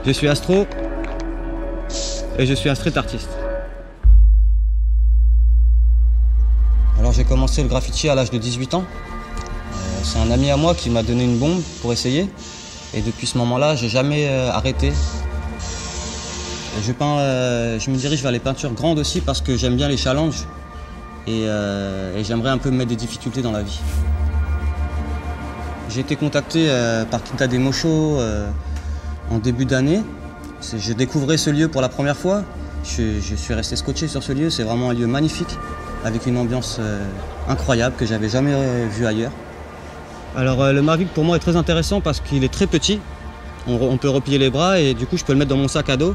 Je suis astro et je suis un street artiste. Alors j'ai commencé le graffiti à l'âge de 18 ans. C'est un ami à moi qui m'a donné une bombe pour essayer. Et depuis ce moment-là, j'ai jamais arrêté. Je me dirige vers les peintures grandes aussi parce que j'aime bien les challenges. Et j'aimerais un peu me mettre des difficultés dans la vie. J'ai été contacté par Quinta des Mochos en début d'année. Je découvrais ce lieu pour la première fois. Je suis resté scotché sur ce lieu. C'est vraiment un lieu magnifique, avec une ambiance incroyable que j'avais jamais vue ailleurs. Alors le Mavic pour moi est très intéressant parce qu'il est très petit. On peut replier les bras et du coup je peux le mettre dans mon sac à dos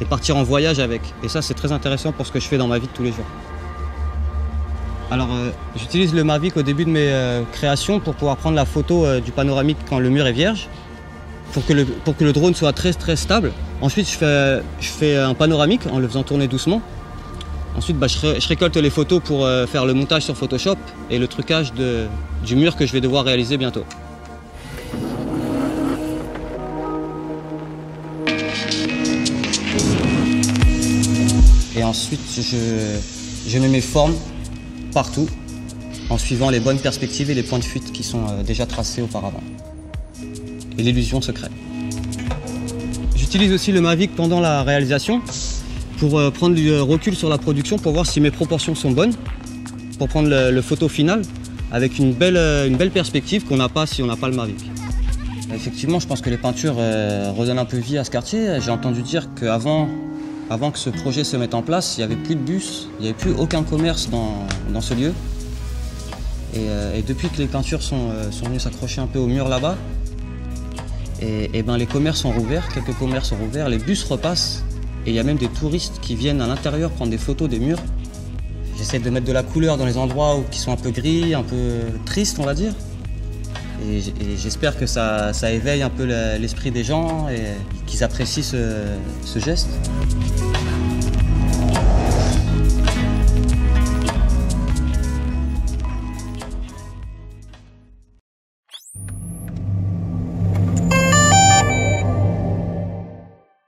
et partir en voyage avec. Et ça c'est très intéressant pour ce que je fais dans ma vie de tous les jours. Alors j'utilise le Mavic au début de mes créations pour pouvoir prendre la photo du panoramique quand le mur est vierge, pour que le drone soit très stable. Ensuite je fais un panoramique en le faisant tourner doucement. Ensuite je récolte les photos pour faire le montage sur Photoshop et le trucage du mur que je vais devoir réaliser bientôt. Et ensuite je mets mes formes partout en suivant les bonnes perspectives et les points de fuite qui sont déjà tracés auparavant. Et l'illusion se crée. J'utilise aussi le Mavic pendant la réalisation pour prendre du recul sur la production pour voir si mes proportions sont bonnes, pour prendre le photo final avec une belle perspective qu'on n'a pas si on n'a pas le Mavic. Effectivement, je pense que les peintures redonnent un peu vie à ce quartier. J'ai entendu dire qu'avant que ce projet se mette en place, il n'y avait plus de bus, il n'y avait plus aucun commerce dans ce lieu. Et depuis que les peintures sont venues s'accrocher un peu au mur là-bas, les commerces sont rouverts, quelques commerces sont rouverts, les bus repassent. Et il y a même des touristes qui viennent à l'intérieur prendre des photos des murs. J'essaie de mettre de la couleur dans les endroits qui sont un peu gris, un peu tristes, on va dire. Et j'espère que ça éveille un peu l'esprit des gens et qu'ils apprécient ce geste.